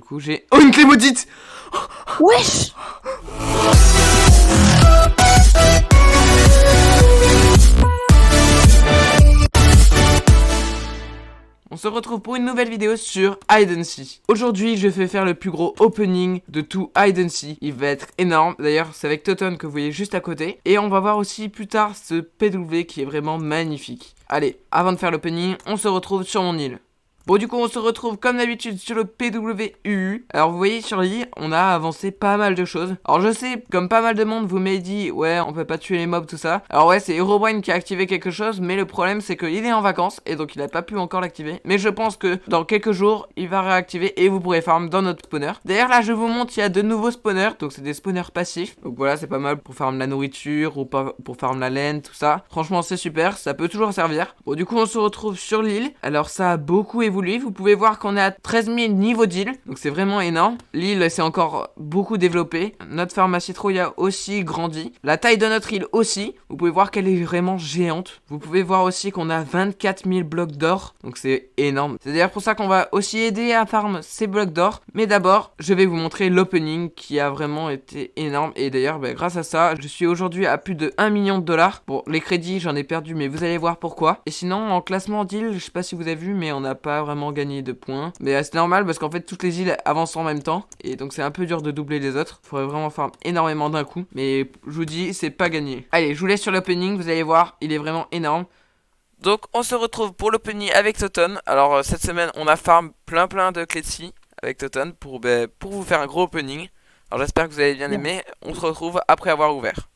coup j'ai... Oh, une clé maudite! Wesh! On se retrouve pour une nouvelle vidéo sur Hide and Seek. Aujourd'hui, je vais faire le plus gros opening de tout Hide and Seek. Il va être énorme. D'ailleurs, c'est avec Toton que vous voyez juste à côté. Et on va voir aussi plus tard ce PW qui est vraiment magnifique. Allez, avant de faire l'opening, on se retrouve sur mon île. Bon, du coup, on se retrouve comme d'habitude sur le PWU. Alors, vous voyez, sur l'île, on a avancé pas mal de choses. Alors, je sais, comme pas mal de monde vous m'avez dit, ouais, on peut pas tuer les mobs, tout ça. Alors, ouais, c'est Herobrine qui a activé quelque chose, mais le problème, c'est qu'il est en vacances, et donc il a pas pu encore l'activer. Mais je pense que dans quelques jours, il va réactiver, et vous pourrez farm dans notre spawner. D'ailleurs, là, je vous montre, il y a de nouveaux spawners, donc c'est des spawners passifs. Donc voilà, c'est pas mal pour farm la nourriture, ou pour farm la laine, tout ça. Franchement, c'est super, ça peut toujours servir. Bon, du coup, on se retrouve sur l'île. Alors, ça a beaucoup évolué. Vous pouvez voir qu'on est à 13 000 niveaux d'île, donc c'est vraiment énorme. L'île s'est encore beaucoup développée. Notre ferme à citrouille a aussi grandi. La taille de notre île aussi. Vous pouvez voir qu'elle est vraiment géante. Vous pouvez voir aussi qu'on a 24 000 blocs d'or, donc c'est énorme. C'est d'ailleurs pour ça qu'on va aussi aider à farm ces blocs d'or. Mais d'abord, je vais vous montrer l'opening qui a vraiment été énorme. Et d'ailleurs, grâce à ça, je suis aujourd'hui à plus de 1 million de dollars. Bon, les crédits, j'en ai perdu, mais vous allez voir pourquoi. Et sinon, en classement d'île, je sais pas si vous avez vu, mais on n'a pas vraiment gagné de points. Mais c'est normal parce qu'en fait, toutes les îles avancent en même temps. Et donc, c'est un peu dur de doubler les autres. Faudrait vraiment farm énormément d'un coup. Mais je vous dis, c'est pas gagné. Allez, je vous laisse sur l'opening. Vous allez voir, il est vraiment énorme. Donc, on se retrouve pour l'opening avec Toton. Alors, cette semaine, on a farm plein de clés de scie avec Toton pour vous faire un gros opening. Alors, j'espère que vous avez bien aimé. On se retrouve après avoir ouvert.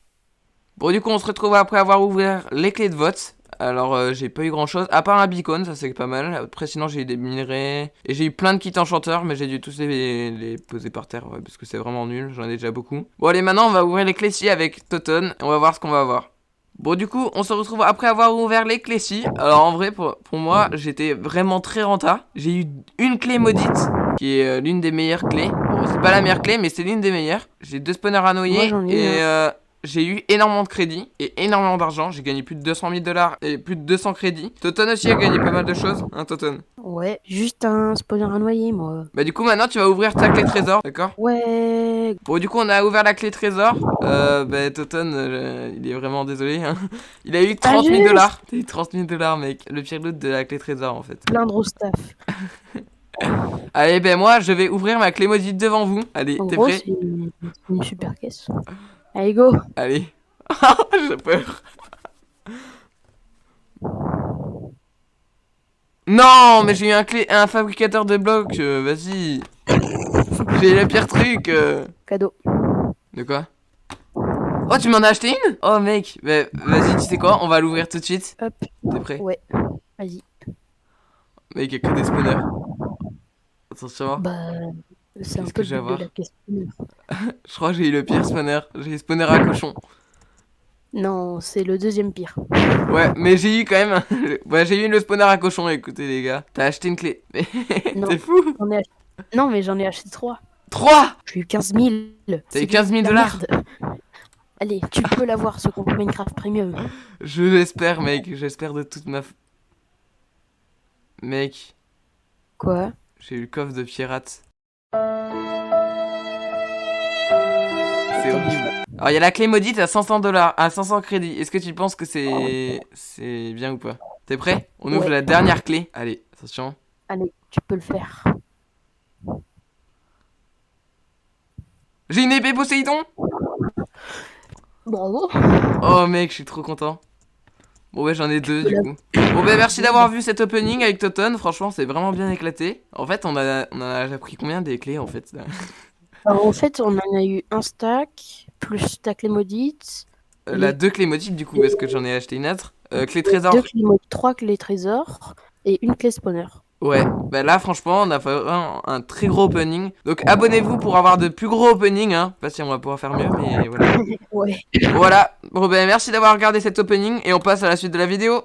Bon, du coup, on se retrouve après avoir ouvert les clés de vote. Alors, j'ai pas eu grand chose, à part un beacon, ça c'est pas mal. Après, sinon, j'ai eu des minerais. Et j'ai eu plein de kits enchanteurs, mais j'ai dû tous les poser par terre, ouais, parce que c'est vraiment nul, j'en ai déjà beaucoup. Bon, allez, maintenant, on va ouvrir les clés-ci avec Toton, et on va voir ce qu'on va avoir. Bon, du coup, on se retrouve après avoir ouvert les clés-ci. Alors, en vrai, pour moi, j'étais vraiment très renta. J'ai eu une clé maudite, qui est l'une des meilleures clés. Bon, c'est pas la meilleure clé, mais c'est l'une des meilleures. J'ai 2 spawners à noyer, j'ai eu énormément de crédits et énormément d'argent. J'ai gagné plus de 200 000 dollars et plus de 200 crédits. Toton aussi a gagné pas mal de choses, hein, Toton? Ouais, juste un spawner à noyer, moi. Bah, du coup, maintenant, tu vas ouvrir ta clé trésor, d'accord? Ouais. Bon, du coup, on a ouvert la clé trésor. Toton, il est vraiment désolé, hein. Il a eu 30 000 dollars. T'as eu 30 000 dollars, mec. Le pire loot de la clé trésor, en fait. Plein de gros staff. Allez, moi, je vais ouvrir ma clé maudite devant vous. Allez, t'es prêt? C'est une super caisse. Allez, go. Allez. J'ai peur. Non, mais j'ai eu un fabricateur de blocs, vas-y. J'ai le pire truc. Cadeau. De quoi? Oh, tu m'en as acheté une? Oh, mec, vas-y, tu sais quoi? On va l'ouvrir tout de suite. Hop. T'es prêt? Ouais, vas-y. Mec, y'a que des spawners. Attention. Bah, c'est un Qu'est-ce peu que je vais le but de avoir? la caisse. Je crois que j'ai eu le pire spawner. J'ai eu spawner à cochon. Non, c'est le deuxième pire. Ouais, mais j'ai eu quand même. Ouais, j'ai eu le spawner à cochon, écoutez, les gars. T'as acheté une clé. Mais t'es fou? Non, mais j'en ai acheté 3. 3? J'ai eu 15 000. T'as eu 15 000 dollars? Allez, tu peux l'avoir, ce compte Minecraft Premium. Je l'espère, mec. J'espère de toute ma... Mec. Quoi? J'ai eu le coffre de pirate. C'est horrible. Alors, il y a la clé maudite à 500 dollars, à 500 crédits. Est-ce que tu penses que c'est bien ou pas? T'es prêt? On ouvre la dernière clé. Allez, attention. Allez, tu peux le faire. J'ai une épée Poséidon. Bravo. Oh, mec, je suis trop content. Bon, ouais, j'en ai 2 du coup. Bon, merci d'avoir vu cet opening avec Toton. Franchement, c'est vraiment bien éclaté. En fait, on a déjà pris combien des clés en fait? Alors, en fait, on en a eu un stack, plus ta clé maudite. La 2 clés maudites du coup, parce que j'en ai acheté une autre. Clé trésor. 3 clés trésor et une clé spawner. Ouais, là franchement on a fait un très gros opening. Donc abonnez-vous pour avoir de plus gros openings, hein. Pas si on va pouvoir faire mieux, mais voilà. Ouais. Voilà, bon merci d'avoir regardé cet opening et on passe à la suite de la vidéo.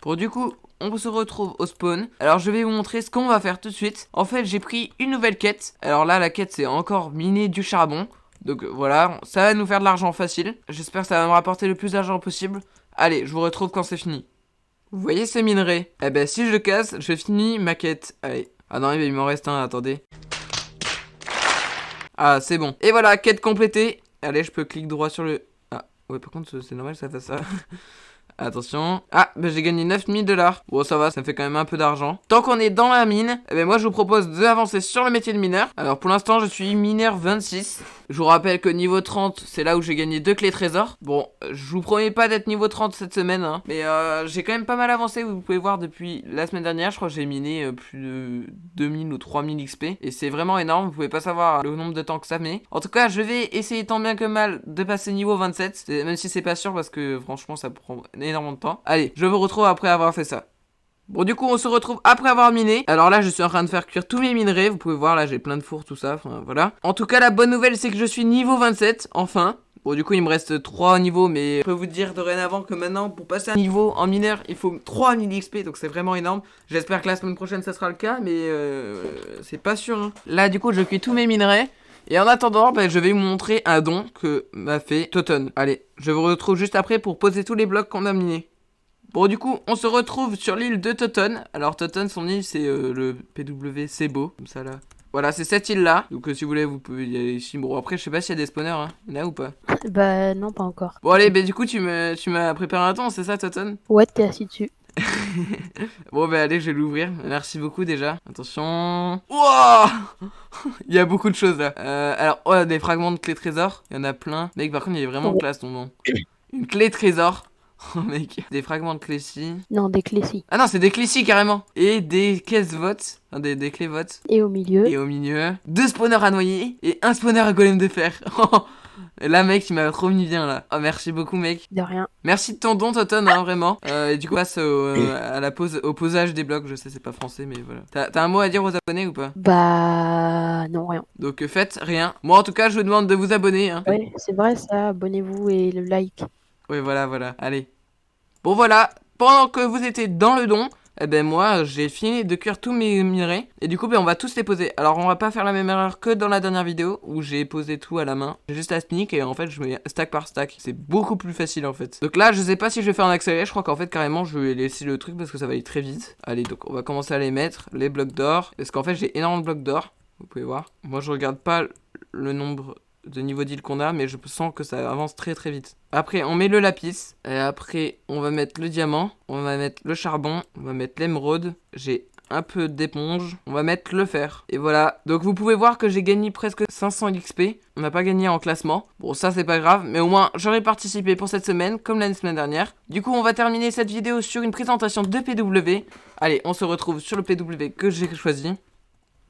Bon, du coup, on se retrouve au spawn. Alors je vais vous montrer ce qu'on va faire tout de suite. En fait, j'ai pris une nouvelle quête. Alors là, la quête c'est encore miner du charbon. Donc voilà, ça va nous faire de l'argent facile. J'espère que ça va me rapporter le plus d'argent possible. Allez, je vous retrouve quand c'est fini. Vous voyez ce minerai? Eh ben si je le casse, je finis ma quête. Allez. Ah non, il m'en reste un, attendez. Ah, c'est bon. Et voilà, quête complétée. Allez, je peux cliquer droit sur le... Ah, ouais, par contre, c'est normal que ça fasse ça. Attention. Ah, bah j'ai gagné 9000 $. Bon, ça va, ça me fait quand même un peu d'argent. Tant qu'on est dans la mine, eh ben moi je vous propose d'avancer sur le métier de mineur. Alors pour l'instant, je suis mineur 26. Je vous rappelle que niveau 30, c'est là où j'ai gagné 2 clés trésors. Bon, je vous promets pas d'être niveau 30 cette semaine, hein, mais j'ai quand même pas mal avancé. Vous pouvez voir depuis la semaine dernière, je crois que j'ai miné plus de 2000 ou 3000 XP. Et c'est vraiment énorme, vous pouvez pas savoir le nombre de temps que ça met. En tout cas, je vais essayer tant bien que mal de passer niveau 27, même si c'est pas sûr parce que franchement ça prend énormément de temps. Allez, je vous retrouve après avoir fait ça. Bon, du coup, on se retrouve après avoir miné. Alors là, je suis en train de faire cuire tous mes minerais. Vous pouvez voir, là, j'ai plein de fours, tout ça. Enfin, voilà. En tout cas, la bonne nouvelle, c'est que je suis niveau 27, enfin. Bon, du coup, il me reste 3 niveaux, mais je peux vous dire dorénavant que maintenant, pour passer un niveau en mineur, il faut 3000 XP, donc c'est vraiment énorme. J'espère que la semaine prochaine, ça sera le cas, mais c'est pas sûr, hein. Là, du coup, je cuis tous mes minerais. Et en attendant, bah, je vais vous montrer un don que m'a fait Toton. Allez, je vous retrouve juste après pour poser tous les blocs qu'on a minés. Bon, du coup, on se retrouve sur l'île de Toton. Alors, Toton, son île, c'est le PW Sebo, comme ça, là. Voilà, c'est cette île-là. Donc, si vous voulez, vous pouvez y aller ici. Bon, après, je sais pas s'il y a des spawners, hein. Il y en a ou pas? Bah non, pas encore. Bon, allez, bah, du coup, tu m'as préparé un ton, c'est ça, Toton? Ouais, t'es assis dessus. Bon, bah, allez, je vais l'ouvrir. Merci beaucoup, déjà. Attention. Wouah. Il y a beaucoup de choses, là. Alors, oh, des fragments de clé trésor. Il y en a plein. Mec, par contre, il est vraiment classe, ton nom. Une clé trésor. Oh mec, des fragments de clés-ci. Non, des clés-ci. Ah non, c'est des clés-ci carrément. Et des caisses votes. Enfin, des clés votes. Et au milieu. Et au milieu, 2 spawners à noyer et un spawner à golem de fer. Et là mec, tu m'as trop mis bien là. Oh merci beaucoup mec. De rien. Merci de ton don Toton, hein, vraiment. Et du coup, passe au posage des blocs. Je sais, c'est pas français, mais voilà. T'as un mot à dire aux abonnés ou pas? Bah non, rien. Donc faites rien. Moi en tout cas, je vous demande de vous abonner. Hein. Ouais, c'est vrai ça. Abonnez-vous et le like. Oui, voilà. Allez. Bon voilà, pendant que vous étiez dans le don, eh ben moi j'ai fini de cuire tous mes minerais. Et du coup ben, on va tous les poser. Alors on va pas faire la même erreur que dans la dernière vidéo où j'ai posé tout à la main. J'ai juste à sneak et en fait je mets stack par stack. C'est beaucoup plus facile en fait. Donc là je sais pas si je vais faire en accéléré. Je crois qu'en fait carrément je vais laisser le truc parce que ça va aller très vite. Allez donc on va commencer à les mettre. Les blocs d'or. Parce qu'en fait j'ai énormément de blocs d'or. Vous pouvez voir. Moi je regarde pas le nombre de niveau d'île qu'on a, mais je sens que ça avance très très vite. Après on met le lapis, et après on va mettre le diamant, on va mettre le charbon, on va mettre l'émeraude, j'ai un peu d'éponge, on va mettre le fer. Et voilà, donc vous pouvez voir que j'ai gagné presque 500 XP, on n'a pas gagné en classement. Bon ça c'est pas grave, mais au moins j'aurais participé pour cette semaine, comme la semaine dernière. Du coup on va terminer cette vidéo sur une présentation de PW. Allez, on se retrouve sur le PW que j'ai choisi.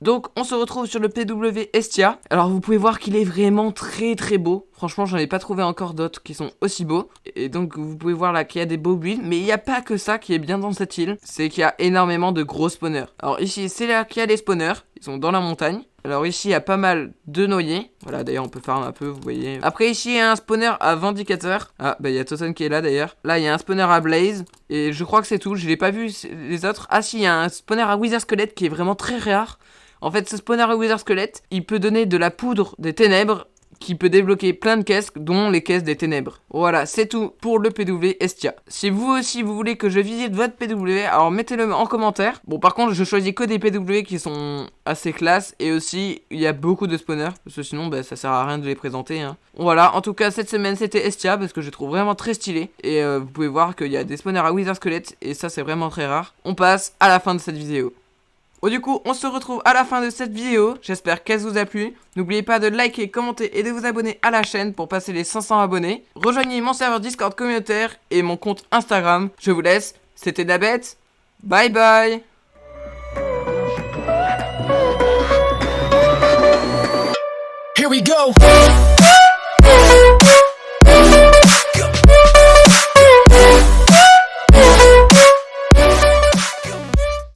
Donc on se retrouve sur le PW Estia. Alors vous pouvez voir qu'il est vraiment très très beau. Franchement j'en ai pas trouvé encore d'autres qui sont aussi beaux. Et donc vous pouvez voir là qu'il y a des beaux builds. Mais il n'y a pas que ça qui est bien dans cette île. C'est qu'il y a énormément de gros spawners. Alors ici c'est là qu'il y a les spawners. Ils sont dans la montagne. Alors ici il y a pas mal de noyés. Voilà d'ailleurs on peut farm un peu vous voyez. Après ici il y a un spawner à vindicateur. Ah bah il y a Toton qui est là d'ailleurs. Là il y a un spawner à blaze. Et je crois que c'est tout. Je l'ai pas vu les autres. Ah si il y a un spawner à wither squelette qui est vraiment très rare. En fait, ce spawner à wither squelette, il peut donner de la poudre des ténèbres qui peut débloquer plein de caisses, dont les caisses des ténèbres. Voilà, c'est tout pour le PW Estia. Si vous aussi, vous voulez que je visite votre PW, alors mettez-le en commentaire. Bon, par contre, je choisis que des PW qui sont assez classe, et aussi, il y a beaucoup de spawners, parce que sinon, bah, ça sert à rien de les présenter. Hein. Voilà, en tout cas, cette semaine, c'était Estia, parce que je trouve vraiment très stylé. Et vous pouvez voir qu'il y a des spawners à wither squelette, et ça, c'est vraiment très rare. On passe à la fin de cette vidéo. Bon du coup on se retrouve à la fin de cette vidéo, j'espère qu'elle vous a plu. N'oubliez pas de liker, commenter et de vous abonner à la chaîne pour passer les 500 abonnés. Rejoignez mon serveur Discord communautaire et mon compte Instagram. Je vous laisse, c'était Dabet, bye bye. Here we go.